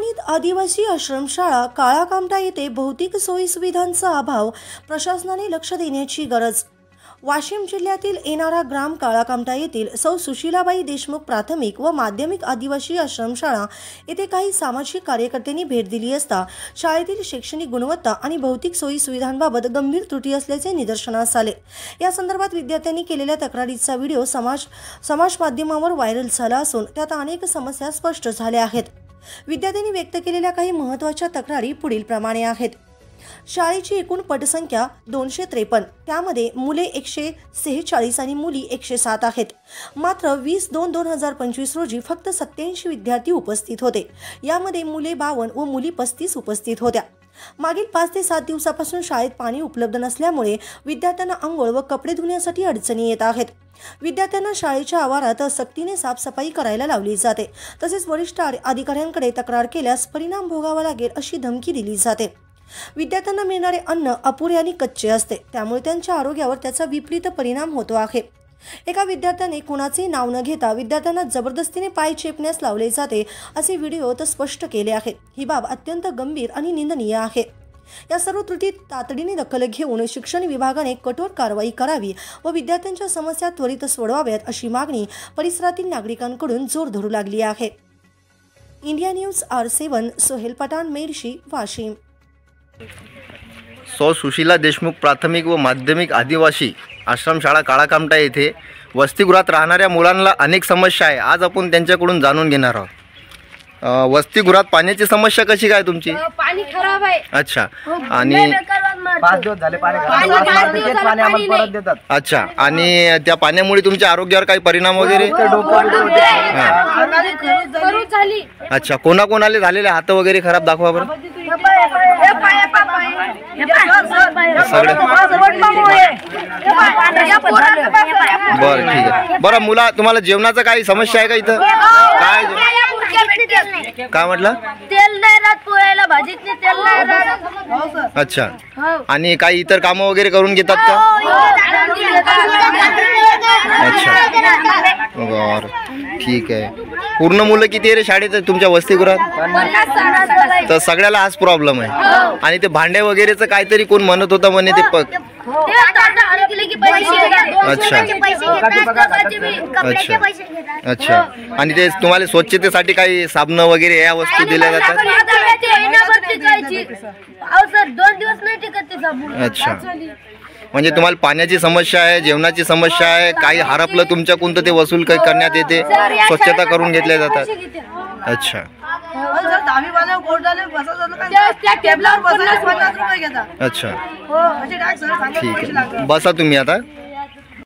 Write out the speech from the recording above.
माध्यमिक आदिवासी आश्रमशाळा काळाकामठा येथे भौतिक सोयी सुविधांचा अभाव, प्रशासनाने लक्ष देण्याची गरज। वाशिम जिल्ह्यातील येणारा ग्राम काळाकामठा येथील सौ सुशीलाबाई देशमुख प्राथमिक व माध्यमिक आदिवासी आश्रमशाळा येथे काही सामाजिक कार्यकर्त्यांनी भेट दिली असता शाळेतील शैक्षणिक गुणवत्ता आणि भौतिक सोयी सुविधांबाबत गंभीर त्रुटी असल्याचे निदर्शनास आले। या संदर्भात विद्यार्थ्यांनी केलेल्या तक्रारीचा व्हिडिओ समाज माध्यमांवर व्हायरल झाला असून त्यात अनेक समस्या स्पष्ट झाल्या आहेत। विद्यार्थ्यांनी व्यक्त केलेल्या काही महत्त्वाच्या तक्रारी पुढील प्रमाणे आहेत। शाळेची एकूण पटसंख्या 253, त्यामध्ये मुले 146 आणि मुली 107 आहेत। मात्र 20/2/2025 रोजी फक्त 87 विद्यार्थी उपस्थित होते। यामध्ये मुले 52 व मुली 35 उपस्थित होत्या। मागील 5 ते 7 दिवसापासून शाळेत पाणी उपलब्ध नसल्यामुळे विद्यार्थ्यांना अंघोळ व कपडे धुण्यासाठी अडचणी येत आहेत। विद्यार्थ्यांना शाळेच्या आवारात सक्तीने साफसफाई करायला लावली जाते, तसेच वरिष्ठ अधिकाऱ्यांकडे तक्रार केल्यास परिणाम भोगावा लागेल अशी धमकी दिली जाते। विद्यार्थ्यांना मिळणारे अन्न अपुरे आणि कच्चे असते, त्यामुळे त्यांच्या आरोग्यावर त्याचा विपरीत परिणाम होतो आहे। एका विद्यार्थ्याने कोणाचे नाव न घेता विद्यार्थ्यांना जबरदस्तीने पाय चेपण्यास लावले जाते असे व्हिडिओत स्पष्ट केले आहेत। ही बाब अत्यंत गंभीर आणि निंदनीय आहे। या सर्व त्रुटी तातडीने दखल घेऊन शिक्षण विभागाने कठोर कारवाई करावी व विद्यार्थ्यांच्या समस्या त्वरित सोडवाव्यात अशी मागणी परिसरातील नागरिकांकडून जोर धरू लागली आहे। India News R7 Sohel Pathan, Medshi, Washim. सौ सुशीला देशमुख प्राथमिक व माध्यमिक आदिवासी आश्रमशाळा काळाकामठा येथे वसतिगृहात राहणाऱ्या मुलांना अनेक समस्या आहे। आज आपण त्यांच्याकडून जाणून घेणार आहोत। वसतिगृहात पाण्याची समस्या कशी काय तुमची? पाणी खराब आहे। अच्छा, आणि 5 दिवस झाले पाणी आम्हाला परत देतात। अच्छा, आणि त्या पाण्यामुळे तुमच्या आरोग्यावर काही परिणाम वगैरे? अच्छा, कोणाकोणाले झालेले हात वगैरे खराब दाखवा बरं। बरं, ठीक आहे। बरं, मुला तुम्हाला जेवणाचं काही समस्या आहे का इथं? काय म्हटलं? तेल नाही राहत पोळ्याला, भाजीत तेल नाही राहत। अच्छा, आणि काही इतर कामं वगैरे करून घेतात का? अच्छा, बरं, ठीक आहे। पूर्ण मुलं किती आहे रे शाळेत तुमच्या वसतिगृहात? तर सगळ्याला हाच प्रॉब्लेम आहे। आणि ते भांडे वगैरेचं काहीतरी कोण म्हणत होतं म्हणे ते अच्छा अच्छा अच्छा, आणि ते तुम्हाला स्वच्छतेसाठी काही साबण वगैरे या वस्तू दिल्या जातात? अच्छा, म्हणजे तुम्हाला पाण्याची समस्या आहे, जेवणाची समस्या आहे, काही हरपलं तुमच्याकडून तर ते वसूल करण्यात येते, स्वच्छता करून घेतल्या जातात। अच्छा अच्छा, ठीक आहे, बसा तुम्ही आता।